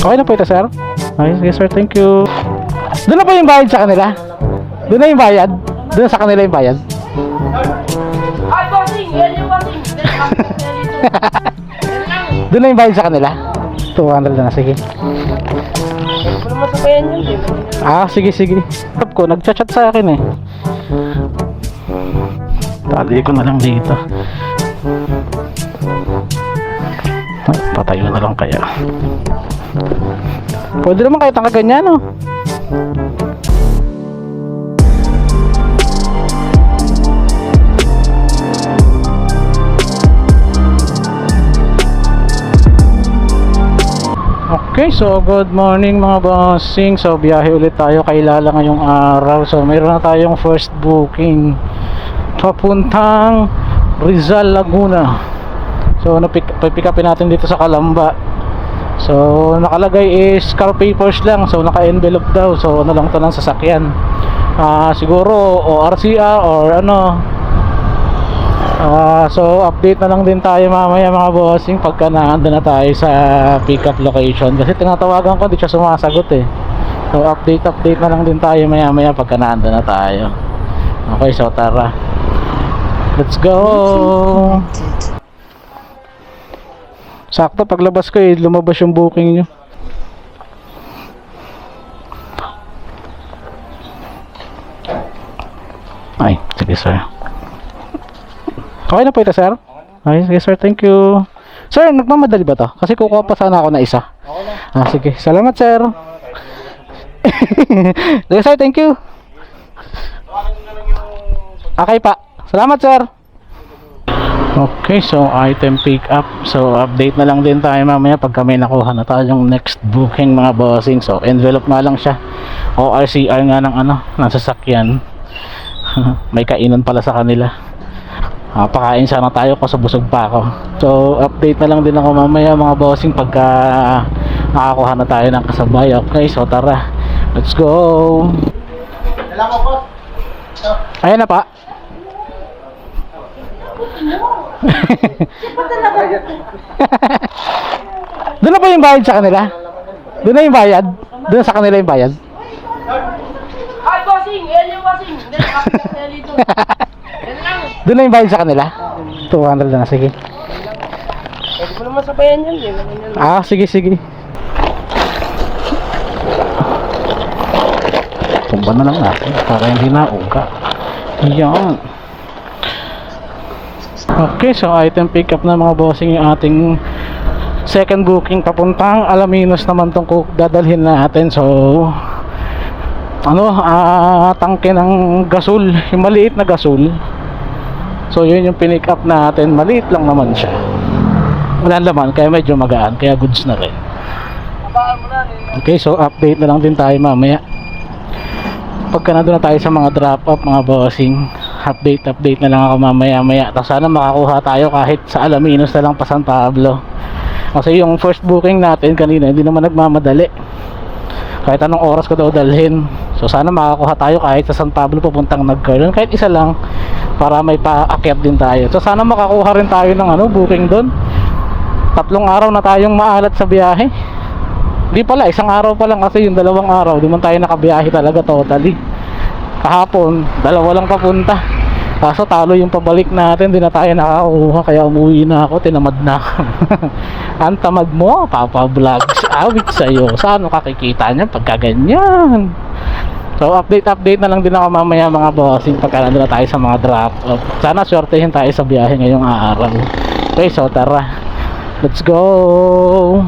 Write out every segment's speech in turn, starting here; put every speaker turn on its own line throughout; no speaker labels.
Okay na po ito, sir. Okay, sige, sir. Thank you. Doon na po yung bayad sa kanila? Doon na yung bayad? Doon sa kanila yung bayad?
Ay, bossing! Yan yung bossing!
Doon na yung bayad sa kanila? 200 na, sige.
Wala masabayan yun,
Sige, sige. Tap ko, nagchat-chat sa akin eh. Tali ko na lang dito. Patayo na lang kaya. Pwede naman kahit ang kaganyan, no? Okay, so good morning mga bossing. So biyahe ulit tayo kay Lala ngayong araw. So mayroon na tayong first booking papuntang Rizal, Laguna. So pick upin natin dito sa Calamba. So nakalagay is car papers lang. So naka-envelope daw. So ano lang to ng sasakyan. Siguro o RCR or ano. So update na lang din tayo mamaya mga bossing pagka naandun na tayo sa pick up location. Kasi tinatawagan ko, di siya sumasagot eh. So update na lang din tayo maya pagka naandun na tayo. Okay, so tara. Let's go. Sakto paglabas ko eh, lumabas yung booking nyo. Ay, sige sir. Okay na po ito, sir? Okay, sige sir, thank you. Sir, nagmamadali ba to? Kasi kukuha pa sana ako na isa. Sige, salamat sir. Sige sir, thank you. Okay pa, salamat sir. Okay, so item pick up. So update na lang din tayo mamaya pag kami nakuha na tayong next booking mga bossing. So envelope nga lang siya. O RCR nga ng ano, ng sasakyan. May kainan pala sa kanila. Pakain sana tayo kasi busog pa ako. So update na lang din ako mamaya mga bossing pagka nakakuha na tayo ng kasabay. Okay, so tara, let's go. Ayan na pa. Doon na po yung bayad sa kanila? Doon na yung bayad? Doon sa kanila yung bayad?
Ay, bossing! Yan yung bossing!
Doon na yung bayad sa kanila? 200 na, sige.
Pwede mo naman sabayan yun,
Sige, sige. Tumba na lang natin para hindi nauga. Yan. Okay, so item pick up na mga bossing yung ating second booking papuntang Alaminos naman tong dadalhin natin. So ano, tangke ng gasol, yung maliit na gasol. So yun yung pinick up natin, maliit lang naman siya. Wala laman, kaya medyo magaan, kaya goods na rin. Okay, so update na lang din tayo mamaya pagka nandun na tayo sa mga drop off mga bossing. Update na lang ako mamaya. Tapos sana makakuha tayo kahit sa Alaminos na lang pa San Pablo. Kasi yung first booking natin kanina hindi naman nagmamadali. Kahit anong oras ko daw dalhin. So sana makakuha tayo kahit sa San Pablo papuntang Nagcarlan. Kahit isa lang para may paakyat din tayo. So sana makakuha rin tayo ng booking doon. 3 araw na tayong maalat sa biyahe. Di pala, 1 araw pa lang kasi yung 2 araw di man tayo nakabiyahe talaga totally. Kahapon, 2 lang papunta. Kaso talo yung pabalik natin, di na tayo nakakuha. Kaya umuwi na ako, tinamad na ako. Ang tamad mo, Papa Vlogs. Awit sa'yo. Saan makikita niya pagka ganyan? So update na lang din ako mamaya mga bossing pagka nandun na tayo sa mga drop off. Sana swertehin tayo sa biyahe ngayong araw. Okay, so tara, let's go.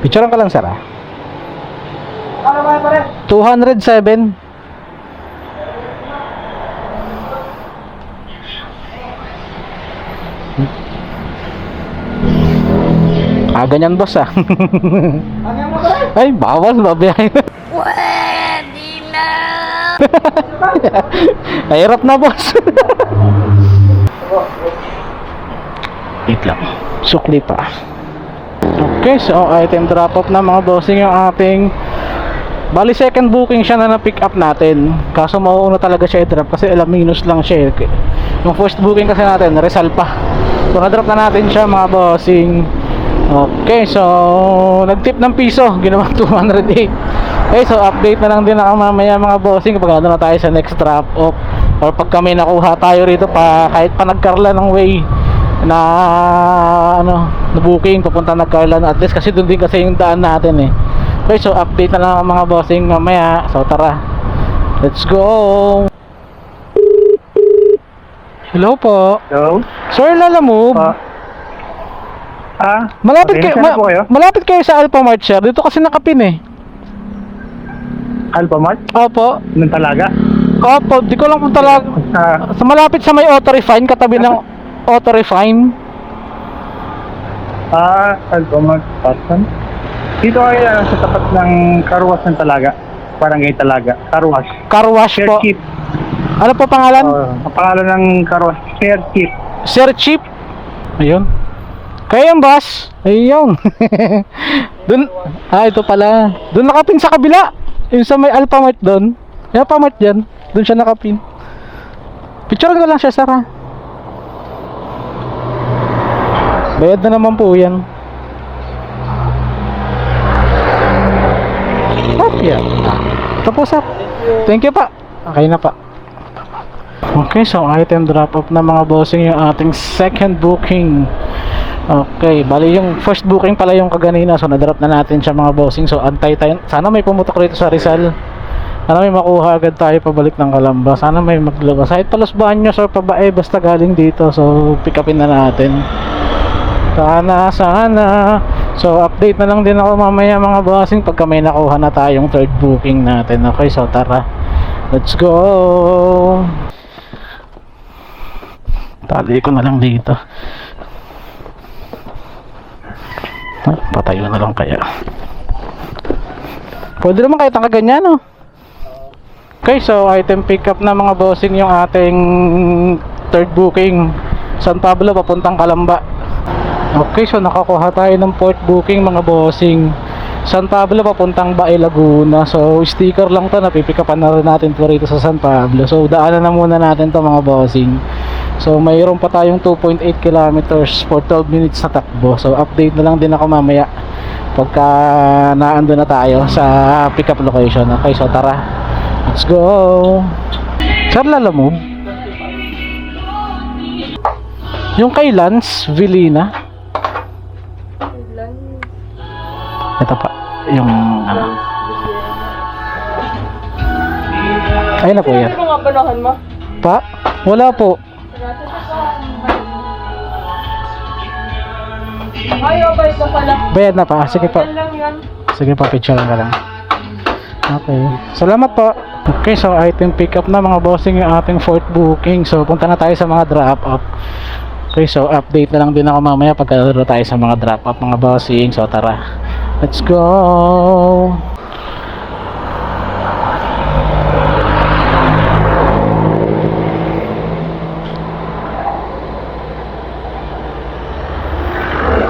Picturean ka lang sir 207. Ganyan boss Ay bawal mabiyahe.
Pwede na!
Hirap na boss. Wait lang, sukli pa. Okay, so item drop off na mga bossing yung ating bali second booking siya na na-pick up natin. Kaso mauuna talaga siya i-drop kasi Alaminos lang siya. Yung first booking kasi natin Rizal pa. Drop na natin siya mga bossing. Okay, so nag-tip ng piso, ginawa 208. Okay, so update na lang din ako mamaya mga bossing kapag na tayo sa next drop off, or pag kami nakuha tayo rito pa, kahit pa nagkarla ng way na ano, na booking papunta nagkarla, at least kasi doon din kasi yung daan natin eh. Okay, so update na lang ako mga bossing mamaya. So tara, let's go. Hello po.
Hello?
Sir, Lalamove. Malapit
okay,
kayo,
saan po kayo?
malapit kayo sa Alphamart, sir. Dito kasi nakapin eh.
Alphamart?
Opo.
Nung talaga?
Opo, di ko lang kung talaga. Sa malapit sa may Auto Refine, katabi ng Auto Refine.
Alphamart Patson? Dito kayo sa tapat ng Carwash ng Talaga. Barangay Talaga. Carwash.
Car wash
Sir
po.
Chip.
Ano po pangalan?
Ang pangalan ng Carwash, Sir Chip.
Sir Chip. Ayun. Kaya yung boss. Ayun. Dun, ito pala. Dun nakapin sa kabila. Yung sa may Alphamart doon. Yung Alphamart dyan. Dun siya nakapin. Picturean ko lang siya, Sarah. Bayad na naman po yan. Yeah. Tapos sir. Thank you pa. Okay na pa. Okay, so item drop off na mga bossing yung ating second booking. Okay, bali yung first booking pala yung kaganina, so na-drop na natin siya mga bossing. So antay tayo. Sana may pumutok rito sa Rizal. Sana may makuha agad tayo pabalik ng Calamba. Sana may maglabas. Kahit palos Baños or Pabae, basta galing dito. So pick upin na natin. Sana. So update na lang din ako mamaya mga bossing pagka may nakuha na tayong third booking natin. Okay, so tara, let's go. Tali ko na lang dito. Ay, patayo na lang kaya. Pwede naman kahit ang kaganyan, no? Okay, so item pick up na mga bossing yung ating third booking. San Pablo papuntang Calamba. Okay, so nakakuha tayo ng fourth booking mga bossing. San Pablo papuntang Bae, Laguna. So sticker lang to, napipikapan na rin natin to rito sa San Pablo. So daanan na muna natin to mga bossing. So mayroon pa tayong 2.8 kilometers for 12 minutes na takbo. So update na lang din ako mamaya pagka naando na tayo sa pick up location. Okay, so tara, let's go. Sir, Lalamove, yung kay Lance Villina, ito pa yung ano, ayun na po yan.
Ano nga banahan mo?
Pa? Wala po.
Ayaw, bayad na pala.
Bayad na pa. Sige po.
Yan lang yan.
Sige pa, picture ka lang. Okay. Salamat po. Okay, so item pick up na mga bossing yung ating fourth booking. So punta na tayo sa mga drop off. Okay, so update na lang din ako mamaya pagkalaro tayo sa mga drop off mga bossing. So tara, let's go.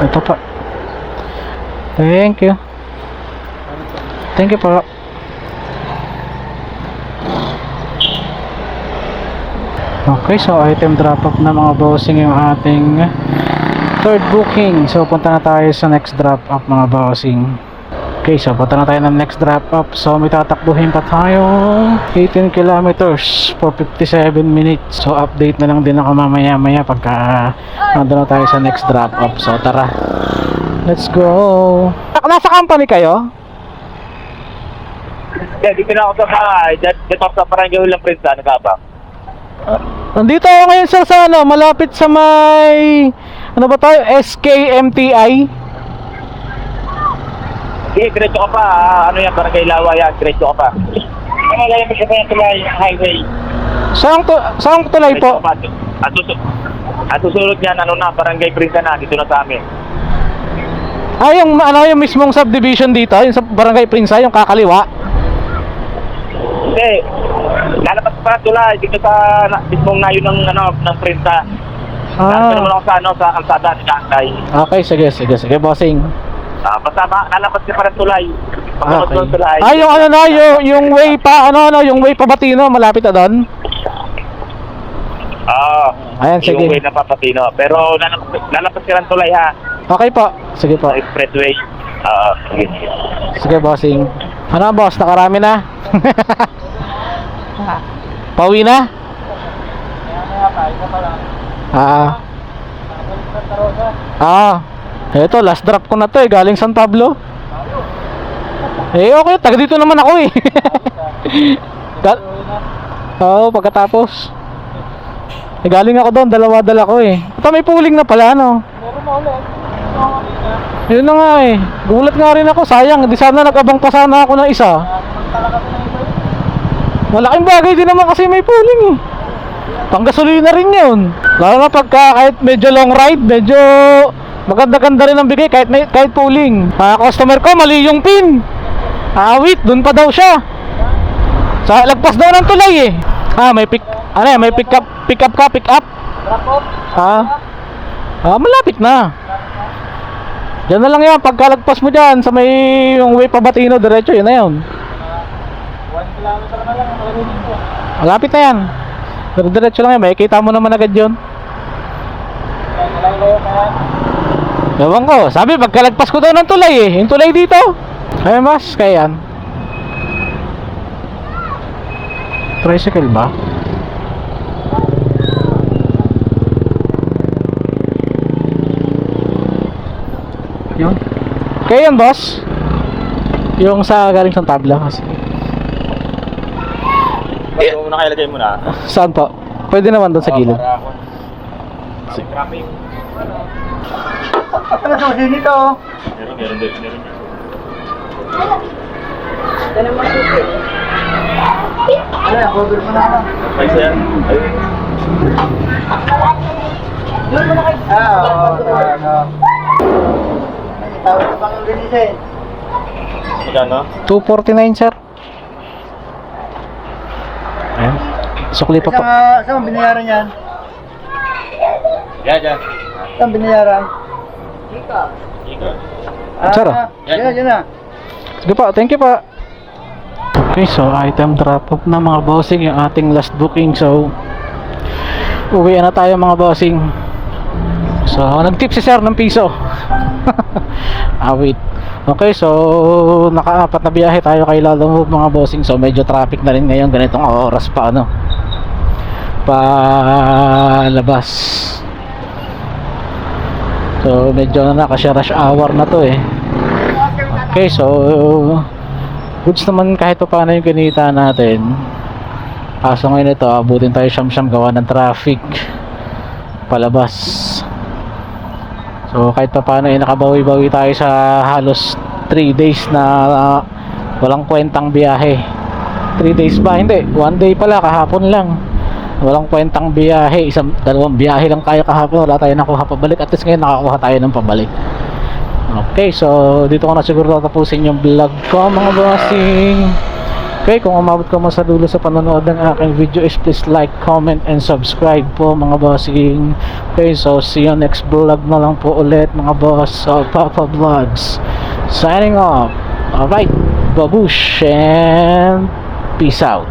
Ito pa. Thank you. Thank you po. Okay, so item drop off na mga bossing yung ating third booking. So punta na tayo sa next drop off mga bossing. Okay, so punta na tayo ng next drop off. So may tatakbuhin pa tayo 18 kilometers for 57 minutes. So update na lang din ako mamaya pagka nandun na tayo sa next drop off. So tara, let's go. Nasa company kayo?
Yeah, dito na ako sa bahay. Dito ako sa Barangay Ulang Prinsa, nagabang.
Nandito ako ngayon sa ano, malapit sa may ano ba tayo? SKMTI.
Sige, diretso ka pa. Ano yan, Barangay Lawa yan. Diretso ka pa. Ano lang yung sa tulay, highway.
Saan tulay po?
At susunod niyan, ano na, Barangay Prinsa na. Dito na sa amin.
Ah, yung ano, yung mismong subdivision dito, yung sa Barangay Prinsa, yung kakaliwa.
Hindi. Lalabas pa ng tulay. Dito sa mismong nayon ng Prinsa. Lalabas naman ako sa sa kalsada ni Kantay.
Okay, sige, bossing.
Basta lalabas ka pa ng tulay. Pagkakas ng tulay.
Ah, yung ano na, yung way pa, yung way pa Batino, malapit na doon. Ayan, sige.
Yung way na Papatino. Pero lalapas ka ng tulay ha.
Okay po. Sige po.
Sa expressway. Sige.
Sige, bossing. Ano, boss? Nakarami na? Pauwi na? Ito, last drop ko na to eh. Galing San Pablo. Okay. Taga dito naman ako eh. Pagkatapos. Galing ako doon. Dala ko eh. Ito, may pooling na pala, no?
Meron mo ulit.
Yun na nga eh. Gulat nga rin ako. Sayang, di sana nag-abang pa sana ako ng isa. Malaking bagay din naman kasi may pooling eh. Panggasolina rin yun. Lalo na pagka kahit medyo long ride, medyo maganda-ganda rin ang bigay kahit pooling. Mga customer ko, mali yung pin. Awit, dun pa daw siya. Sa lagpas daw ng tulay eh. May pick up.
Drop off.
Malapit na. Diyan na lang yan, pagkalagpas mo dyan sa may yung way Pabatino, diretso, yun na yun.
1 kilometer na lang ang marunong ko.
Malapit na yan. Pero diretso lang yan, makikita mo naman agad yun.
Nalayo pa yan.
Ewan ko, sabi pagkalagpas ko daw ng tulay eh. Yung tulay dito. Ayun mas, kaya yan. Tricycle ba? Yun. Kaya yan, boss. Yung sa galing sa tabla kasi.
Pwede mo muna kailagay muna.
Saan po? Pwede naman doon sa gilid.
Traffic.
Ano sa sini to?
Meron din.
Yan ang masusi. Cover mo na ako.
Ay, sir. Ayun.
Doon mo na kayo. Tawag sa pang organize.
Magkano?
249, sir. Ayan. Sukli pa po.
Saan binayaran yan?
Diyan.
Saan binayaran? Dito.
Sir,
Yan na.
sige po, thank you po. Okay, so item drop off na mga bossing yung ating last booking. So uwi na tayo mga bossing. So nag-tip si sir ng piso. Wait. Okay, so naka-apat na biyahe tayo kay Lalamove mga bossing. So medyo traffic na rin ngayon, ganitong oras pa palabas. So medyo kasi rush hour na to eh. Okay, so goods naman kahit pa paano yung kinita natin. Kaso ngayon ito, abutin tayo siyam gawa ng traffic palabas. So kahit pa paano nakabawi-bawi tayo sa halos 3 days na walang kwentang biyahe. 3 days ba? Hindi, 1 day pala, kahapon lang. Walang kwentang biyahe, dalawang biyahe lang tayo kahapon, wala tayo nakuha pabalik. At least ngayon nakakuha tayo ng pabalik. Okay, so dito ko na siguro tatapusin yung vlog ko mga bossing. Okay, kung umabot ka man sa dulo sa panonood ng aking video is please like, comment, and subscribe po mga bossing. Okay, so see you next vlog na lang po ulit mga boss. So Papa Vlogs signing off. Alright, babush and peace out.